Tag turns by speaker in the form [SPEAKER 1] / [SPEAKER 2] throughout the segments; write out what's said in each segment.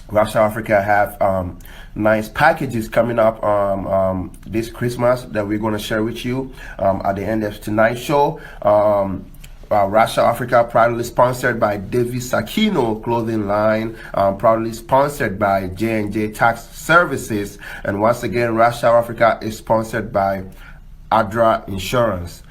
[SPEAKER 1] Russia Africa have nice packages coming up this Christmas that we're going to share with you at the end of tonight's show. Russia Africa, proudly sponsored by Davis Sakino clothing line, proudly sponsored by J&J Tax Services, and once again, Russia Africa is sponsored by Adra Insurance.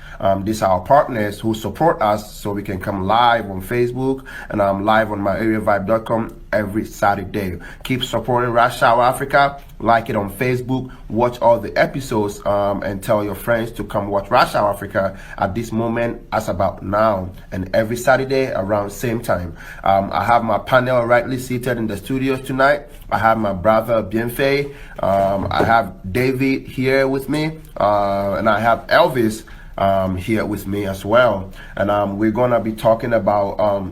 [SPEAKER 1] These are our partners who support us so we can come live on Facebook and live on myareavibe.com every Saturday. Keep supporting Rush Hour Africa. Like it on Facebook. Watch all the episodes and tell your friends to come watch Rush Hour Africa at this moment as about now and every Saturday around same time. I have my panel rightly seated in the studios tonight. I have my brother Bienfait. I have David here with me and I have Elvis here with me as well, and we're gonna be talking about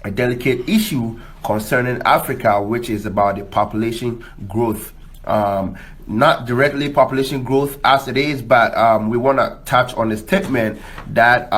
[SPEAKER 1] a delicate issue concerning Africa, which is about the population growth. Not directly population growth as it is, but we want to touch on the statement that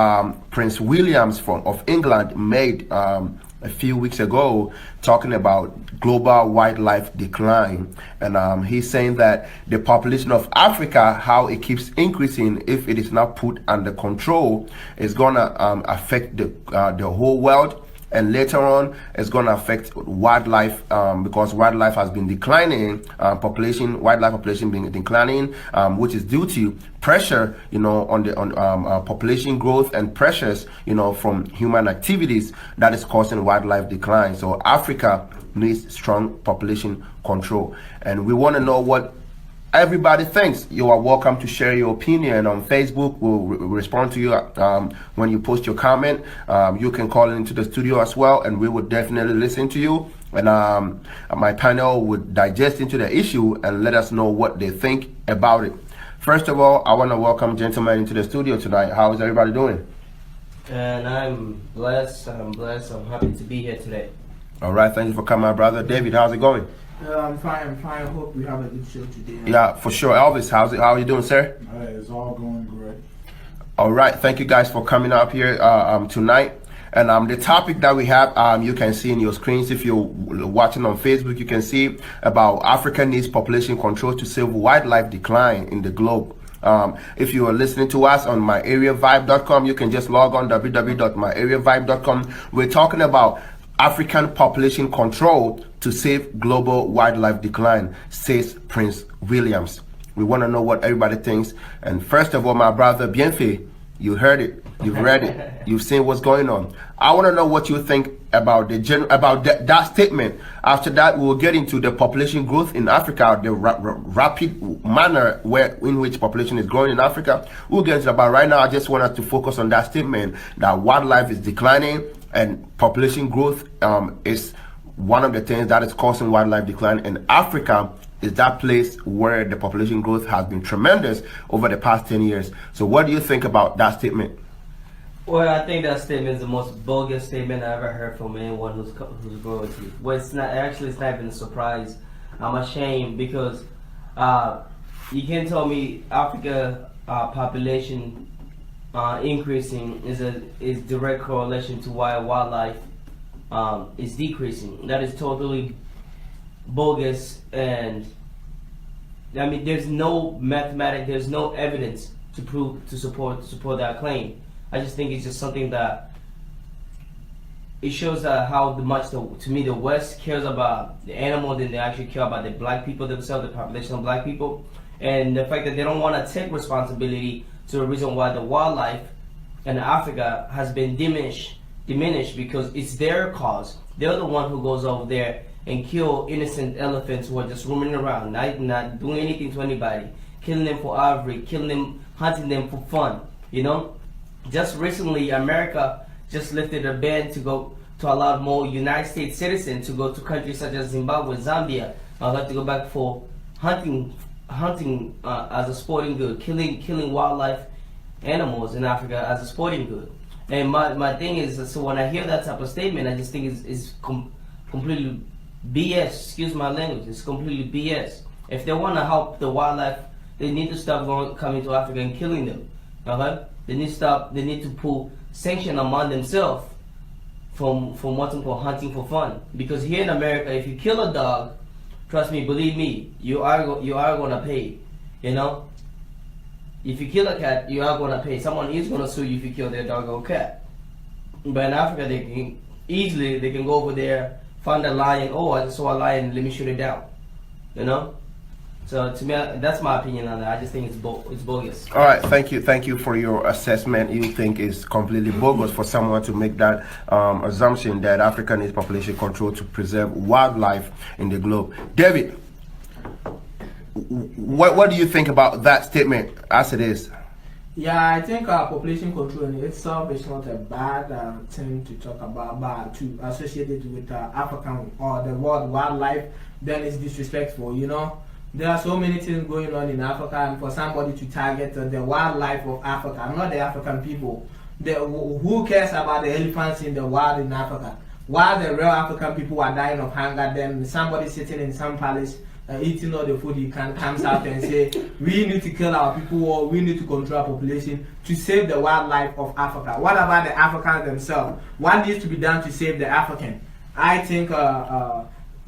[SPEAKER 1] Prince Williams of England made a few weeks ago, talking about global wildlife decline. And he's saying that the population of Africa, how it keeps increasing if it is not put under control, is going to affect the whole world. And later on, it's going to affect wildlife because wildlife has been declining, wildlife population being declining, which is due to pressure, on the population growth and pressures, from human activities that is causing wildlife decline. So Africa needs strong population control, and we want to know what everybody thinks. You are welcome to share your opinion on Facebook. We'll respond to you when you post your comment. You can call into the studio as well, and we would definitely listen to you. And my panel would digest into the issue and let us know what they think about it. First of all, I want to welcome gentlemen into the studio tonight. How is everybody doing?
[SPEAKER 2] And I'm blessed. I'm happy to be here today.
[SPEAKER 1] All right, thank you for coming, my brother. David, how's it going?
[SPEAKER 3] I'm fine. I hope we have a good show today.
[SPEAKER 1] Yeah, for sure. Elvis, how are you doing, sir?
[SPEAKER 4] It's all going great.
[SPEAKER 1] All right, thank you guys for coming up here tonight. And the topic that we have, you can see in your screens. If you're watching on Facebook, you can see about Africa needs population control to save wildlife decline in the globe. If you are listening to us on myareavibe.com, you can just log on www.myareavibe.com. We're talking about African population control to save global wildlife decline, says Prince Williams. We want to know what everybody thinks. And first of all, my brother Bienfait, you heard it, you've read it, you've seen what's going on. I want to know what you think about that statement. After that, we will get into the population growth in Africa, the rapid manner in which population is growing in Africa. We'll get into that. But right now, I just want us to focus on that statement that wildlife is declining and population growth is one of the things that is causing wildlife decline. And Africa is that place where the population growth has been tremendous over the past 10 years. So what do you think about that statement?
[SPEAKER 2] Well, I think that statement is the most bogus statement I ever heard from anyone who's royalty. Well, it's not even a surprise. I'm ashamed because you can't tell me Africa population increasing is direct correlation to why wildlife is decreasing. That is totally bogus, and I mean there's no mathematics, there's no evidence to support that claim. I just think it's just something that it shows how much to me the West cares about the animal than they actually care about the black people themselves, the population of black people, and the fact that they don't want to take responsibility to the reason why the wildlife in Africa has been diminished because it's their cause. They're the one who goes over there and kill innocent elephants who are just roaming around, not doing anything to anybody, killing them for ivory, hunting them for fun. Just recently, America just lifted a ban to allow more United States citizens to go to countries such as Zimbabwe, Zambia, to go back for hunting as a sporting good, killing wildlife animals in Africa as a sporting good. And my thing is, so when I hear that type of statement, I just think it's completely BS. Excuse my language. It's completely BS. If they want to help the wildlife, they need to stop coming to Africa and killing them. They need to stop. They need to pull sanction among themselves from wanting for hunting for fun. Because here in America, if you kill a dog, trust me, believe me, you are gonna pay. You know, if you kill a cat, you are gonna pay. Someone is gonna sue you if you kill their dog or cat. But in Africa, they can go over there, find a lion. Oh, I saw a lion. Let me shoot it down. You know. So to me, that's my opinion on that. I just think it's bogus.
[SPEAKER 1] All right, thank you for your assessment. You think it's completely bogus for someone to make that assumption that Africa needs population control to preserve wildlife in the globe. David, what do you think about that statement as it is?
[SPEAKER 3] Yeah, I think population control in itself is not a bad thing to talk about, but to associate it with African or the world wildlife, then it's disrespectful, you know. There are so many things going on in Africa, and for somebody to target the wildlife of Africa, not the African people. Who cares about the elephants in the wild in Africa? While the real African people are dying of hunger, then somebody sitting in some palace eating all the food he can comes out and say, we need to kill our people or we need to control our population to save the wildlife of Africa. What about the Africans themselves? What needs to be done to save the African? I think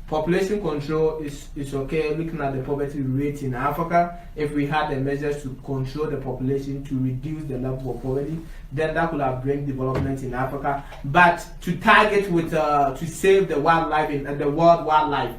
[SPEAKER 3] population control is okay. Looking at the poverty rate in Africa, if we had the measures to control the population to reduce the level of poverty, then that could have bring development in Africa. But to target with to save the wildlife in the world wildlife,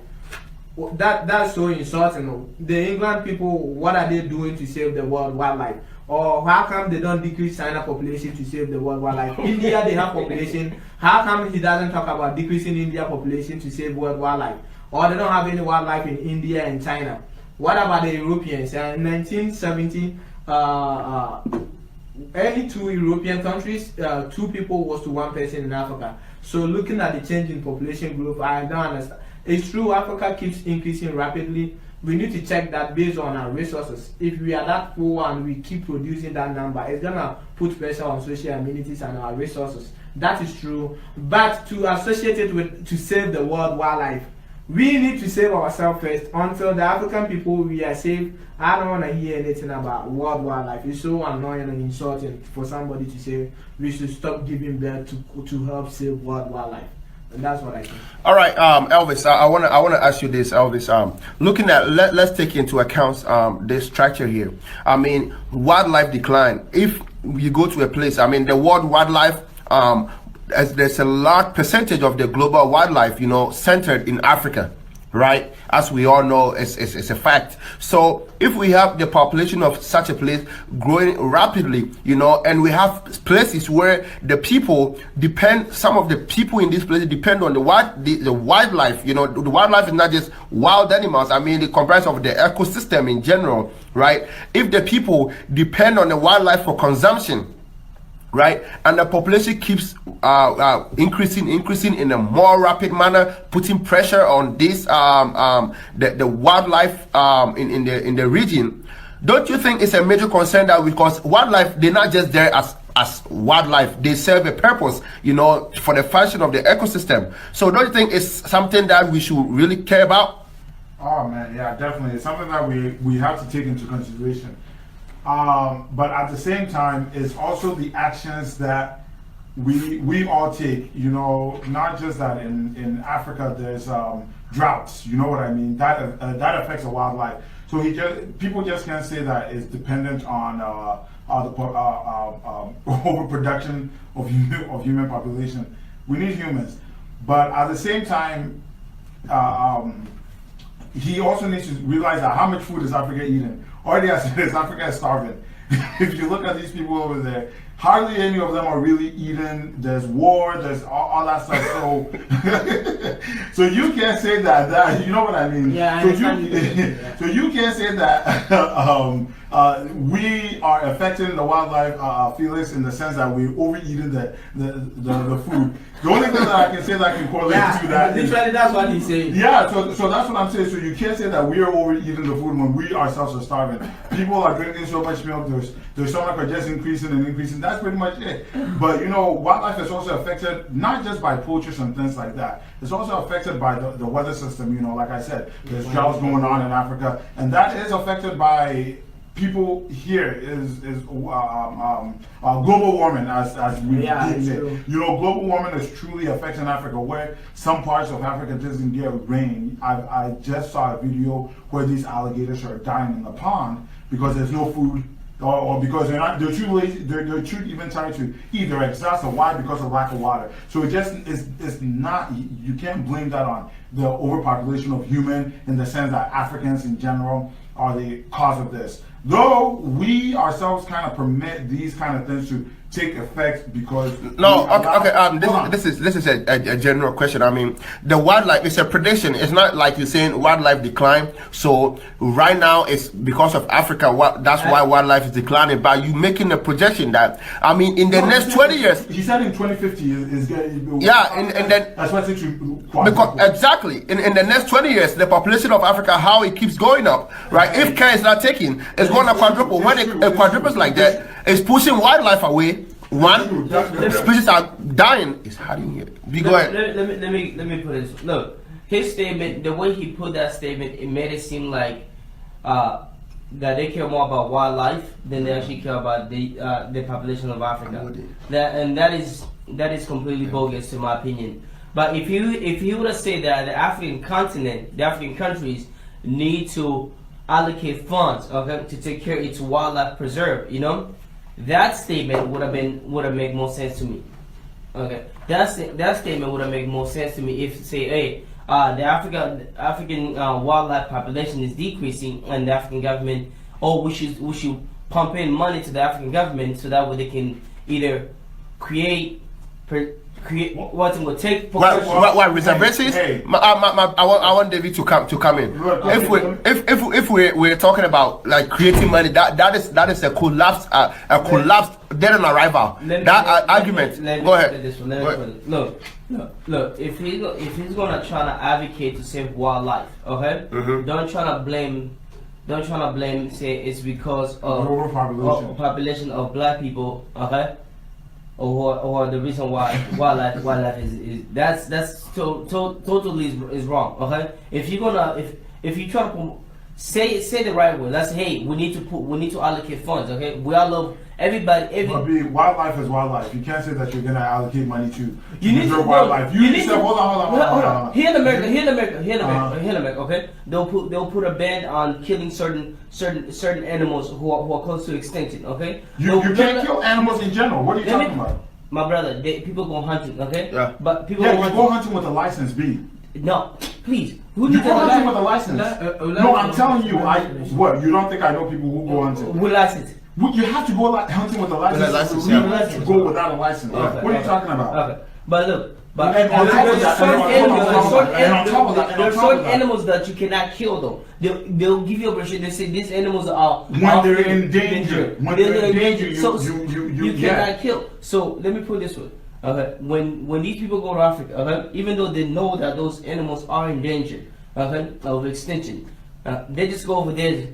[SPEAKER 3] that's so insulting. The England people, what are they doing to save the world wildlife? Or how come they don't decrease China population to save the world wildlife? India, they have population. How come he doesn't talk about decreasing India population to save world wildlife? Or they don't have any wildlife in India and China? What about the Europeans? In 1970, early 2 European countries, 2 people was to 1 person in Africa. So looking at the change in population growth, I don't understand. It's true Africa keeps increasing rapidly. We need to check that based on our resources. If we are that poor and we keep producing that number, it's gonna put pressure on social amenities and our resources. That is true. But to associate it with to save the world wildlife, we need to save ourselves first. Until the African people we are safe, I don't want to hear anything about world wildlife. It's so annoying and insulting for somebody to say we should stop giving birth to help save world wildlife. And that's what I think.
[SPEAKER 1] All right, Elvis, I want to ask you this, Elvis. Looking at let's take into account this structure here. I mean, wildlife decline. If you go to a place, I mean, the world wildlife, as there's a large percentage of the global wildlife, you know, centered in Africa, right? As we all know, it's a fact. So if we have the population of such a place growing rapidly, you know, and we have places where the people depend, some of the people in these places depend on the wildlife, you know, the wildlife is not just wild animals. I mean, it comprises of the ecosystem in general, right? If the people depend on the wildlife for consumption, right, and the population keeps increasing in a more rapid manner, putting pressure on this the wildlife in the region. Don't you think it's a major concern that because wildlife, they're not just there as wildlife, they serve a purpose, you know, for the function of the ecosystem. So don't you think it's something that we should really care about?
[SPEAKER 4] Oh man, yeah, definitely. It's something that we have to take into consideration. But at the same time, it's also the actions that we all take. You know, not just that in Africa there's droughts. You know what I mean? That affects the wildlife. So people just can't say that it's dependent on the overproduction of human population. We need humans, but at the same time, he also needs to realize that how much food is Africa eating? Already I said this, Africa is starving. If you look at these people over there, hardly any of them are really eating. There's war, there's all that stuff. So you can't say that you know what I mean?
[SPEAKER 3] Yeah,
[SPEAKER 4] so you can't say that we are affecting the wildlife, Felix, in the sense that we're overeating the food. The only thing that I can say that can correlate to that
[SPEAKER 3] literally that's what he's saying.
[SPEAKER 4] Yeah, so that's what I'm saying. So you can't say that we are overeating the food when we ourselves are starving. People are drinking so much milk, their stomach are just increasing and increasing. That's pretty much it. But you know, wildlife is also affected not just by poachers and things like that. It's also affected by the weather system. You know, like I said, there's droughts going on in Africa, and that is affected by people here is global warming as we
[SPEAKER 3] Yeah,
[SPEAKER 4] deem
[SPEAKER 3] it's
[SPEAKER 4] it.
[SPEAKER 3] true.
[SPEAKER 4] You know, global warming is truly affecting Africa, where some parts of Africa doesn't get rain. I just saw a video where these alligators are dying in the pond because there's no food. Or because they're too lazy, they're too even trying to eat their exhaust. Or why? Because of lack of water. So it just it's not, you can't blame that on the overpopulation of human, in the sense that Africans in general are the cause of this. Though we ourselves kind of permit these kind of things to take effect because
[SPEAKER 1] No,
[SPEAKER 4] we allow-
[SPEAKER 1] okay. This is a general question. I mean, the wildlife, it's a prediction. It's not like you're saying wildlife decline. So right now it's because of Africa. That's why wildlife is declining. But you making a projection that, I mean, in the
[SPEAKER 4] No,
[SPEAKER 1] next 20 years.
[SPEAKER 4] He said in 2050 is getting.
[SPEAKER 1] Yeah, and then
[SPEAKER 4] expected to
[SPEAKER 1] because
[SPEAKER 4] quadruple.
[SPEAKER 1] exactly in the next 20 years, the population of Africa, how it keeps going up, right? If care is not taken, it's going to quadruple. When it quadruples like that, it's pushing wildlife away. One, species are dying. It's hiding here. You go ahead.
[SPEAKER 2] Let me put this. Look, his statement, the way he put that statement, it made it seem like that they care more about wildlife than they actually care about the population of Africa. That is completely bogus in my opinion. But if you would have said that the African continent, the African countries need to allocate funds, okay, to take care of its wildlife preserve, you know, that statement would have made more sense to me. Okay, that statement would have made more sense to me if say, hey, the African wildlife population is decreasing, and the African government, we should pump in money to the African government so that way they can either create what it will take.
[SPEAKER 1] What reservations?
[SPEAKER 4] Hey.
[SPEAKER 1] I want David to come in.
[SPEAKER 4] Look,
[SPEAKER 1] If we're talking about like creating money, that is a collapse, dead on arrival. Argument. Go ahead.
[SPEAKER 2] Look. If he's gonna try to advocate to save wildlife, okay?
[SPEAKER 1] Mhm.
[SPEAKER 2] Don't try to blame. Say it's because of
[SPEAKER 4] Overpopulation.
[SPEAKER 2] population of black people, okay? Or the reason why wildlife is that's totally is wrong. Okay, if you try to say the right word, let's say, hey, we need to allocate funds. Okay, we all love everybody.
[SPEAKER 4] But wildlife is wildlife. You can't say that you're gonna allocate money to
[SPEAKER 2] You need to
[SPEAKER 4] preserve wildlife.
[SPEAKER 2] you need to
[SPEAKER 4] hold on.
[SPEAKER 2] Here in America, okay, they'll put a ban on killing certain animals who are close to extinction. Okay,
[SPEAKER 4] You can't kill animals in general. What are you talking about?
[SPEAKER 2] My brother, people go hunting. Okay,
[SPEAKER 1] Yeah.
[SPEAKER 2] but people
[SPEAKER 4] Yeah,
[SPEAKER 2] go
[SPEAKER 4] you go hunting with a license B.
[SPEAKER 2] No, please. Who
[SPEAKER 4] You
[SPEAKER 2] did
[SPEAKER 4] go hunting
[SPEAKER 2] that?
[SPEAKER 4] with a license. No, I'm telling you, you don't think I know people who go hunting?
[SPEAKER 2] With license.
[SPEAKER 4] You have to go hunting with a license.
[SPEAKER 1] With a license,
[SPEAKER 4] You
[SPEAKER 1] yeah.
[SPEAKER 4] have to go without a license.
[SPEAKER 2] Okay,
[SPEAKER 4] What are you talking about?
[SPEAKER 2] Okay, but look,
[SPEAKER 4] And on top of that,
[SPEAKER 2] there's certain animals that you cannot kill though. They'll give you a brochure. They say these animals are
[SPEAKER 4] When they're in danger. When they're in danger,
[SPEAKER 2] so
[SPEAKER 4] you
[SPEAKER 2] cannot kill. So let me put it this way. Okay, when these people go to Africa, okay, even though they know that those animals are in danger, okay, of extinction, they just go over there.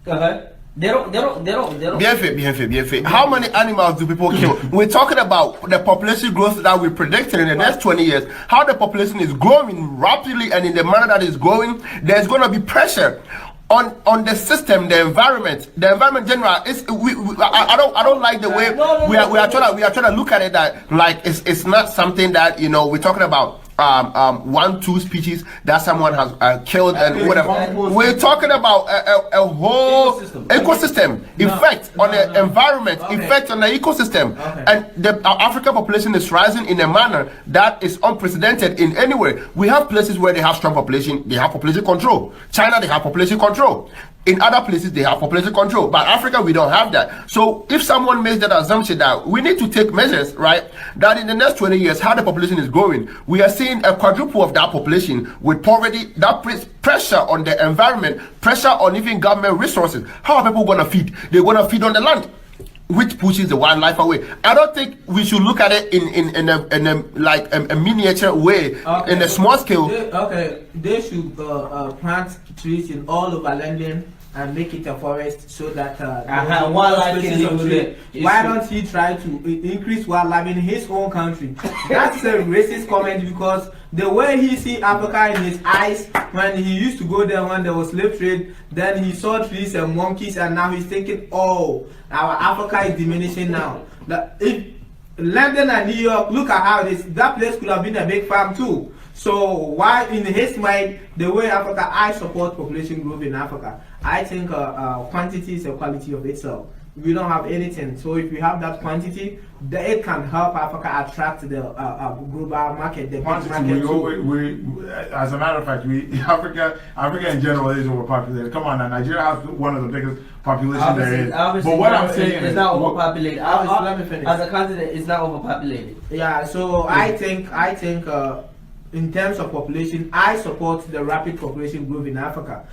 [SPEAKER 2] Okay, they don't.
[SPEAKER 1] Bien. How many animals do people kill? We're talking about the population growth that we're predicting in the next 20 years. How the population is growing rapidly, and in the manner that is growing, there's going to be pressure on the system, the environment. The environment in general is. I don't like the way we are trying to look at it, that like it's not something that, you know, we're talking about 1-2 species that someone has killed and whatever. We're talking about a whole ecosystem effect on the environment, effect on the ecosystem, and the African population is rising in a manner that is unprecedented in anywhere. We have places where they have strong population, they have population control. China, they have population control. In other places, they have population control. But Africa, we don't have that. So if someone makes that assumption that we need to take measures, right, that in the next 20 years, how the population is growing, we are seeing a quadruple of that population with poverty, that puts pressure on the environment, pressure on even government resources. How are people going to feed? They're going to feed on the land, which pushes the wildlife away. I don't think we should look at it in a miniature way, in a small scale.
[SPEAKER 3] They should plant trees in all over London and make it a forest so that
[SPEAKER 2] wildlife can live
[SPEAKER 3] tree.
[SPEAKER 2] with it.
[SPEAKER 3] Why don't he try to increase wildlife in his own country? That's a racist comment because the way he see Africa in his eyes, when he used to go there when there was slave trade, then he saw trees and monkeys, and now he's thinking, oh, our Africa is diminishing now. If London and New York, look at how it is. That place could have been a big farm too. So why, in his mind, the way Africa, I support population growth in Africa. I think quantity is a quality of itself. We don't have anything. So if we have that quantity, it can help Africa attract the global market, the big market.
[SPEAKER 4] As a matter of fact, Africa in general is overpopulated. Come on now, Nigeria has one of the biggest populations there is. But what I'm saying
[SPEAKER 2] is not overpopulated.
[SPEAKER 3] Let me finish.
[SPEAKER 2] As a continent, it's not overpopulated.
[SPEAKER 3] Yeah. So I think in terms of population, I support the rapid population growth in Africa.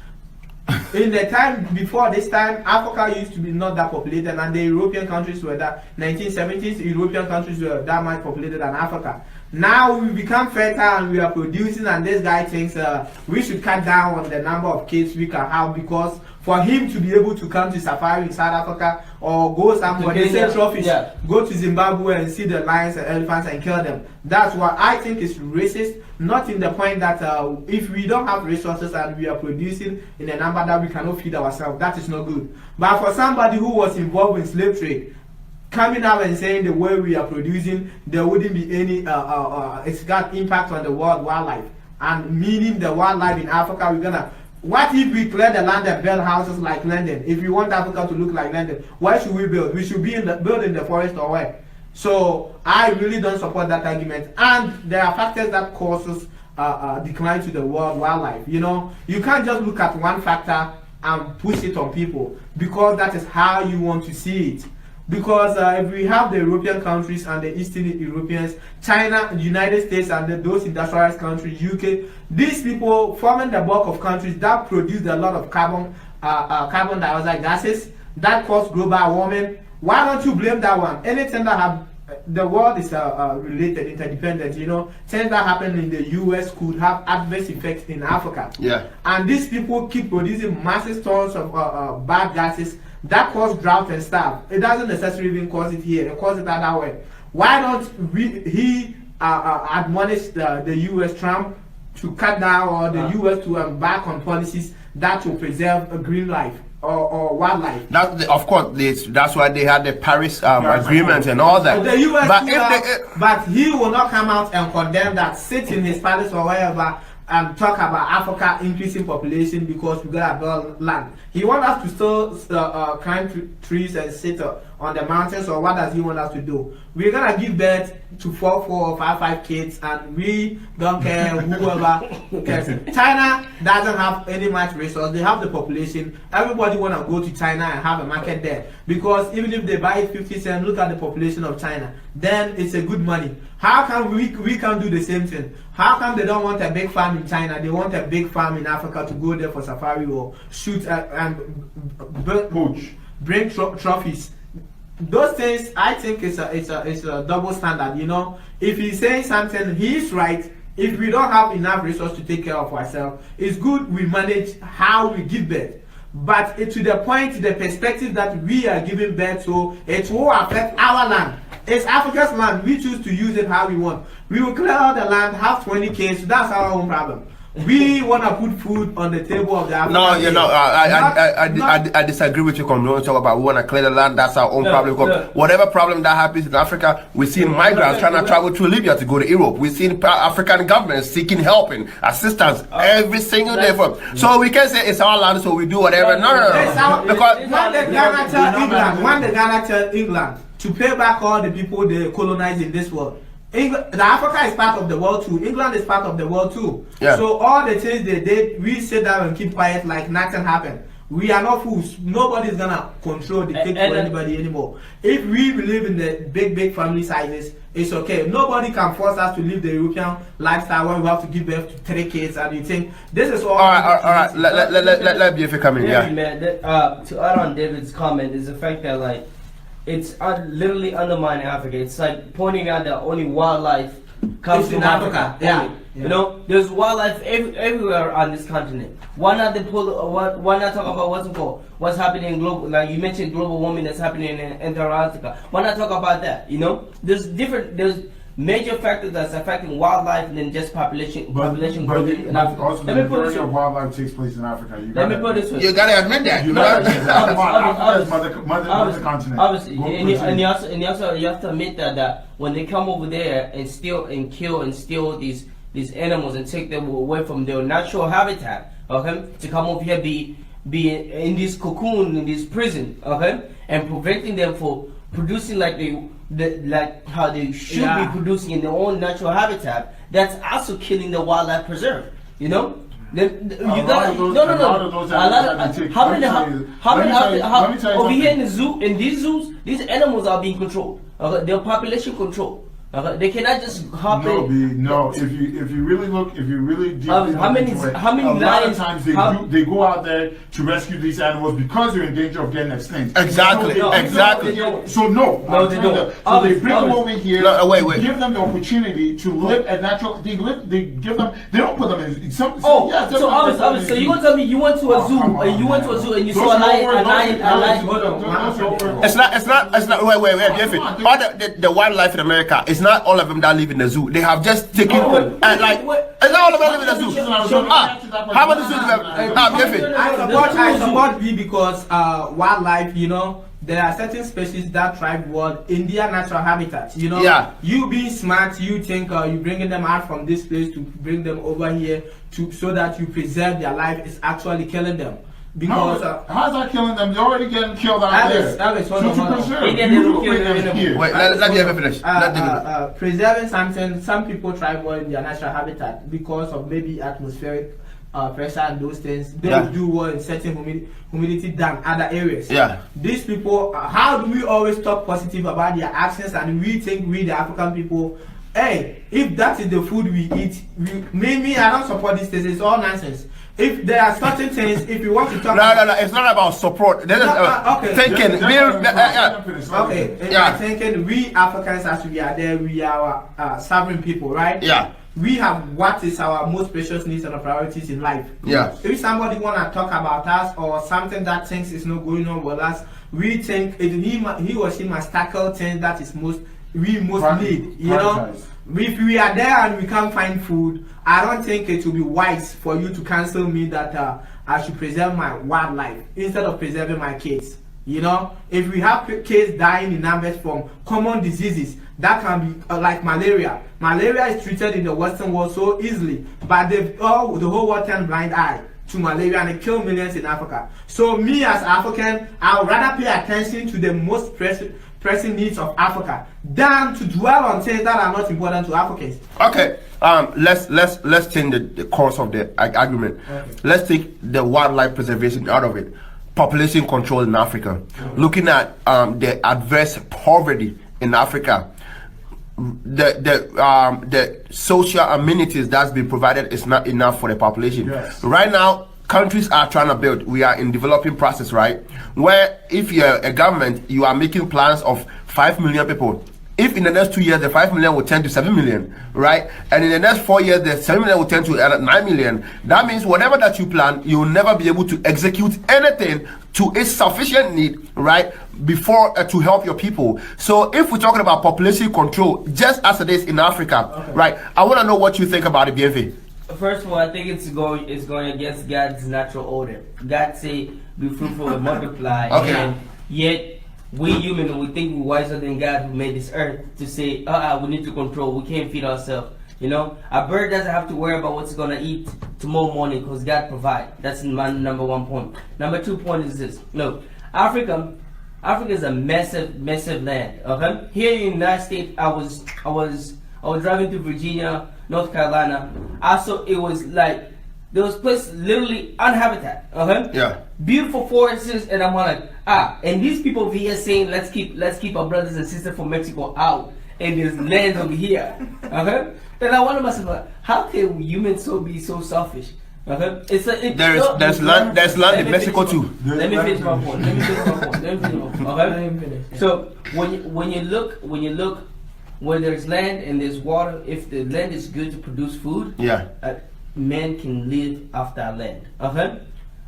[SPEAKER 3] In the time before this time, Africa used to be not that populated, and the European countries were that 1970s. European countries were that much populated than Africa. Now we become fertile and we are producing, and this guy thinks we should cut down on the number of kids we can have because for him to be able to come to safari in South Africa or go somewhere, they say trophies, go to Zimbabwe and see the lions and elephants and kill them. That's what I think is racist, not in the point that if we don't have resources and we are producing in a number that we cannot feed ourselves, that is not good. But for somebody who was involved in slave trade, coming out and saying the way we are producing, there wouldn't be any, it's got impact on the world wildlife. And meaning the wildlife in Africa, we're gonna, what if we clear the land and build houses like London? If we want Africa to look like London, why should we build? We should be build in the forest or where? So I really don't support that argument. And there are factors that causes decline to the world wildlife. You know, you can't just look at one factor and push it on people because that is how you want to see it. Because if we have the European countries and the Eastern Europeans, China, the United States, and those industrialized countries, UK, these people forming the bulk of countries that produce a lot of carbon dioxide gases that cause global warming. Why don't you blame that one? Anything that have the world is related, interdependent. You know, things that happen in the US could have adverse effects in Africa.
[SPEAKER 1] Yeah.
[SPEAKER 3] And these people keep producing massive tons of bad gases that cause drought and stuff. It doesn't necessarily even cause it here. It causes it that way. Why don't he admonish the U.S. Trump to cut down, or the U.S. to embark on policies that will preserve a green life or wildlife?
[SPEAKER 1] Of course, that's why they had the Paris agreement and all that.
[SPEAKER 3] The U.S. But he will not come out and condemn that, sit in his palace or wherever, and talk about Africa increasing population because we got a build land. He wants us to still climb trees and sit on the mountains, or what does he want us to do? We're gonna give birth to 4 or 5 kids, and we don't care whoever cares. China doesn't have any much resource. They have the population. Everybody wanna go to China and have a market there because even if they buy it 50 cents, look at the population of China. Then it's a good money. How come we can't do the same thing? How come they don't want a big farm in China? They want a big farm in Africa to go there for safari or shoot and bring trophies. Those things, I think, it's a double standard. You know, if he's saying something, he's right. If we don't have enough resources to take care of ourselves, it's good we manage how we give birth. But to the point, the perspective that we are giving birth to, it will affect our land. It's Africa's land. We choose to use it how we want. We will clear out the land, have 20 kids. That's our own problem. We want to put food on the table of the African.
[SPEAKER 1] No, you know, I disagree with you. Come talk about we want to clear the land. That's our own problem. Whatever problem that happens in Africa, we see migrants trying to travel to Libya to go to Europe. We see African governments seeking help and assistance every single day. So we can say it's our land, so we do whatever. No. Because
[SPEAKER 3] when the Ghana tell England to pay back all the people they colonized in this world. The Africa is part of the world too. England is part of the world too. Yeah. So all the things they did, we sit down and keep quiet like nothing happened. We are not fools. Nobody's gonna control the thing for anybody anymore. If we believe in the big family sizes, it's okay. Nobody can force us to live the European lifestyle where we have to give birth to 3 kids and you think this is all
[SPEAKER 1] right. Let BFA come in. Yeah.
[SPEAKER 2] Man, to add on David's comment is the fact that like it's literally undermining Africa. It's like pointing out that only wildlife comes from Africa.
[SPEAKER 3] Yeah.
[SPEAKER 2] You know, there's wildlife everywhere on this continent. Why not why not talk about what's happening in global? Like you mentioned, global warming that's happening in Antarctica. Why not talk about that? You know, there's major factors that's affecting wildlife than just population growth in Africa.
[SPEAKER 4] Also, the majority of wildlife takes place in Africa.
[SPEAKER 2] Let me put it this way.
[SPEAKER 1] You gotta admit that.
[SPEAKER 4] Mother continent.
[SPEAKER 2] Obviously, and you also have to admit that when they come over there and steal and kill and steal these animals and take them away from their natural habitat, okay, to come over here be in this cocoon, in this prison, okay, and preventing them from producing like how they should be producing in their own natural habitat, that's also killing the wildlife preserve, you know. Over here in the zoo, in these zoos, these animals are being controlled. They're population control. They cannot just hop in.
[SPEAKER 4] No, if you really look, if you really deeply
[SPEAKER 2] how many
[SPEAKER 4] into it,
[SPEAKER 2] lions?
[SPEAKER 4] A lot of times they go out there to rescue these animals because they're in danger of getting extinct.
[SPEAKER 1] Exactly, exactly.
[SPEAKER 4] So no,
[SPEAKER 2] they don't.
[SPEAKER 4] So they bring them over here.
[SPEAKER 1] No, wait.
[SPEAKER 4] Give them the opportunity to live a natural. They give them. They don't put them in some.
[SPEAKER 2] So
[SPEAKER 4] you
[SPEAKER 2] gonna tell me you went to a zoo and you saw a lion.
[SPEAKER 1] It's not. Wait. All the wildlife in America, it's not all of them that live in the zoo. They have just taken it's not all of them live in the zoo. How many zoos do you have?
[SPEAKER 3] I support B because wildlife, you know, there are certain species that thrive well in their natural habitat. You know, you being smart, you think you bringing them out from this place to bring them over here so that you preserve their life is actually killing them. Because
[SPEAKER 4] how's that killing them? They're already getting killed out there.
[SPEAKER 3] Alex,
[SPEAKER 4] so to preserve,
[SPEAKER 1] Wait, let me have finish.
[SPEAKER 3] Preserving something, some people thrive well in their natural habitat because of maybe atmospheric pressure and those things. They do well in certain humidity than other areas. These people, how do we always talk positive about their actions and we think we the African people, hey, if that is the food we eat, me, I don't support these things. It's all nonsense. If there are certain things, if you want to talk
[SPEAKER 1] no, it's not about support. This is thinking.
[SPEAKER 3] Thinking we Africans, as we are there, we are sovereign people, right? We have what is our most precious needs and priorities in life. If somebody wanna talk about us or something that thinks is not going on with us, we think he or she must tackle things that is most need. You know, if we are there and we can't find food, I don't think it will be wise for you to counsel me that I should preserve my wildlife instead of preserving my kids. You know, if we have kids dying in numbers from common diseases, that can be like malaria. Malaria is treated in the Western world so easily, but the whole world turned blind eye to malaria and it killed millions in Africa. So me as African, I would rather pay attention to the most pressing needs of Africa than to dwell on things that are not important to Africans.
[SPEAKER 1] Okay, let's change the course of the argument. Let's take the wildlife preservation out of it. Population control in Africa. Looking at the adverse poverty in Africa, the social amenities that's been provided is not enough for the population. Right now, countries are trying to build. We are in developing process, right? Where if you're a government, you are making plans of 5 million people. If in the next 2 years the 5 million will turn to 7 million, right? And in the next 4 years the 7 million will turn to 9 million. That means whatever that you plan, you will never be able to execute anything to its sufficient need, right? Before to help your people. So if we're talking about population control, just as it is in Africa, right? I want to know what you think about it, BFA.
[SPEAKER 2] First of all, I think it's going against God's natural order. God say, "Be fruitful and multiply," and yet we human, we think we're wiser than God who made this earth to say, we need to control. We can't feed ourselves. You know, a bird doesn't have to worry about what's it's gonna eat tomorrow morning because God provide. That's my number 1 point. Number 2 point is this: no, Africa is a massive land. Okay, here in the United States, I was driving through Virginia, North Carolina. Also, it was like there was places literally uninhabited. Beautiful forests, and I'm like, and these people over here saying, let's keep our brothers and sisters from Mexico out, and there's lands over here. And I wonder myself, how can humans be so selfish? There's land
[SPEAKER 1] in Mexico too.
[SPEAKER 2] Let me finish my point. So when you look where there's land and there's water, if the land is good to produce food,
[SPEAKER 1] Yeah.
[SPEAKER 2] men can live off that land. Okay?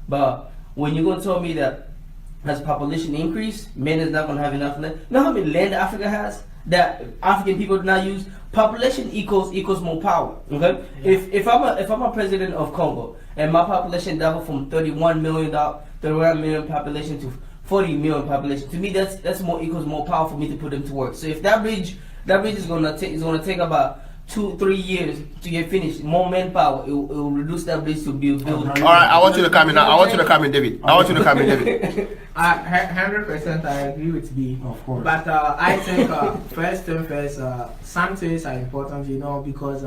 [SPEAKER 2] But when you're going to tell me that as population increase, men is not going to have enough land. You know how many land Africa has that African people do not use? Population equals more power. Okay? If I'm a president of Congo and my population doubled from 31 million population to 40 million population, to me that's more equals more power for me to put them to work. So if that bridge is gonna take about 2-3 years to get finished, more manpower, it will reduce that bridge to be built.
[SPEAKER 1] All right, I want you to come in now. I want you to come in, David. I want you to come in, David.
[SPEAKER 3] 100% I agree with B.
[SPEAKER 4] Of course.
[SPEAKER 3] But I think first thing first, some things are important, you know, because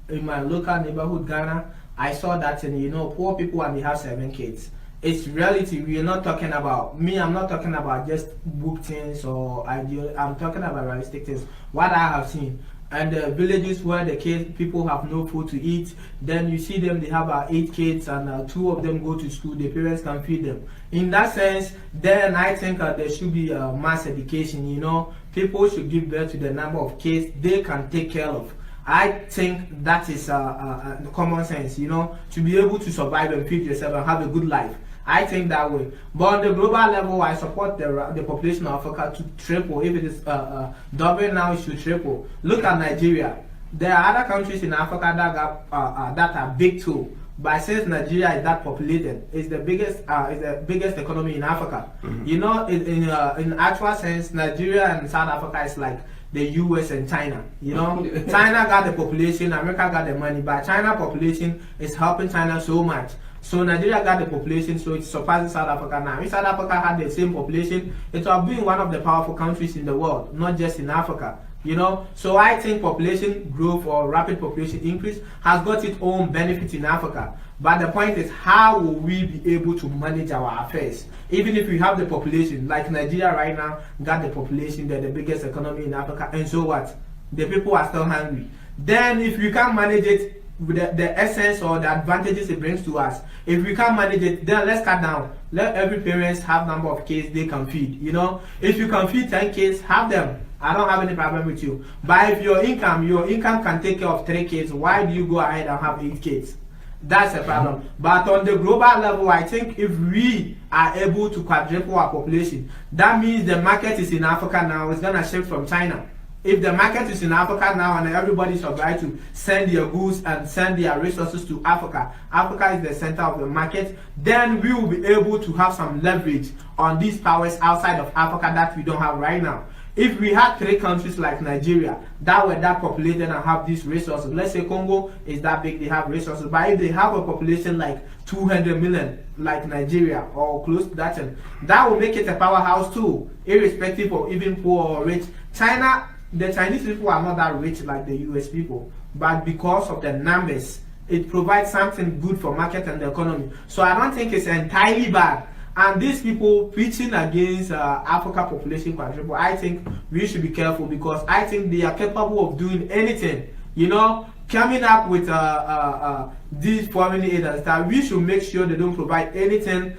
[SPEAKER 3] in my local neighborhood, Ghana, I saw that, you know, poor people and they have 7 kids. It's reality. We are not talking about me. I'm not talking about just book things or ideal. I'm talking about realistic things. What I have seen. And the villages where the kids, people have no food to eat, then you see them, they have 8 kids and 2 of them go to school, the parents can feed them. In that sense, then I think there should be mass education, you know. People should give birth to the number of kids they can take care of. I think that is common sense, you know, to be able to survive and feed yourself and have a good life. I think that way. But on the global level, I support the population of Africa to triple. If it is doubling now, it should triple. Look at Nigeria. There are other countries in Africa that are big too. But since Nigeria is that populated, it's the biggest economy in Africa. Mm-hmm. You know, in actual sense, Nigeria and South Africa is like the US and China. You know, China got the population, America got the money, but China population is helping China so much. So Nigeria got the population, so it's surpassing South Africa now. If South Africa had the same population, it would be one of the powerful countries in the world, not just in Africa. You know, so I think population growth or rapid population increase has got its own benefit in Africa. But the point is, how will we be able to manage our affairs? Even if we have the population, like Nigeria right now, got the population, they're the biggest economy in Africa, and so what? The people are still hungry. Then if we can't manage it, with the essence or the advantages it brings to us, if we can't manage it, then let's cut down. Let every parents have number of kids they can feed. You know, if you can feed 10 kids, have them. I don't have any problem with you. But if your income can take care of 3 kids, why do you go ahead and have 8 kids? That's a problem. But on the global level, I think if we are able to quadruple our population, that means the market is in Africa now. It's gonna shift from China. If the market is in Africa now and everybody is obliged to send their goods and send their resources to Africa, Africa is the center of the market, then we will be able to have some leverage on these powers outside of Africa that we don't have right now. If we had 3 countries like Nigeria that were that populated and have these resources, let's say Congo is that big, they have resources, but if they have a population like 200 million like Nigeria or close to that, that will make it a powerhouse too, irrespective of even poor or rich. The Chinese people are not that rich like the US people, but because of the numbers, it provides something good for market and the economy. So I don't think it's entirely bad. And these people preaching against Africa population quadruple, I think we should be careful because I think they are capable of doing anything. You know, coming up with these foreign aid and stuff, we should make sure they don't provide anything